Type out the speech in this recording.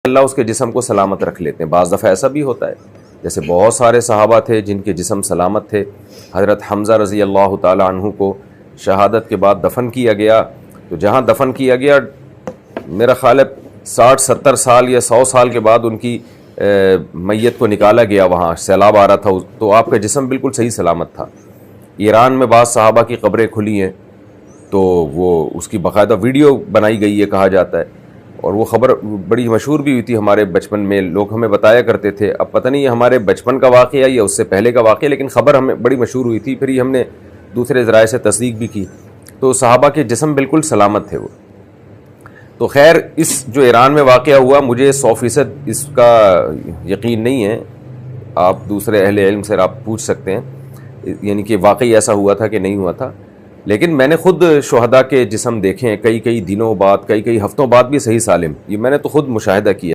اللہ اس کے جسم کو سلامت رکھ لیتے ہیں. بعض دفعہ ایسا بھی ہوتا ہے، جیسے بہت سارے صحابہ تھے جن کے جسم سلامت تھے. حضرت حمزہ رضی اللہ تعالی عنہ کو شہادت کے بعد دفن کیا گیا، تو جہاں دفن کیا گیا میرا خیال ہے 60-70 سال یا 100 سال کے بعد ان کی میت کو نکالا گیا. وہاں سیلاب آ رہا تھا تو آپ کا جسم بالکل صحیح سلامت تھا. ایران میں بعض صحابہ کی قبریں کھلی ہیں تو وہ اس کی باقاعدہ ویڈیو بنائی گئی ہے کہا جاتا ہے، اور وہ خبر بڑی مشہور بھی ہوئی تھی ہمارے بچپن میں، لوگ ہمیں بتایا کرتے تھے. اب پتہ نہیں یہ ہمارے بچپن کا واقعہ یا اس سے پہلے کا واقعہ، لیکن خبر ہمیں بڑی مشہور ہوئی تھی. پھر یہ ہم نے دوسرے ذرائع سے تصدیق بھی کی، تو صحابہ کے جسم بالکل سلامت تھے وہ. تو خیر اس جو ایران میں واقعہ ہوا مجھے 100% اس کا یقین نہیں ہے، آپ دوسرے اہل علم سے آپ پوچھ سکتے ہیں یعنی کہ واقعی ایسا ہوا تھا کہ نہیں ہوا تھا. لیکن میں نے خود شہداء کے جسم دیکھے ہیں کئی دنوں بعد، کئی ہفتوں بعد بھی صحیح سالم. یہ میں نے تو خود مشاہدہ کیا.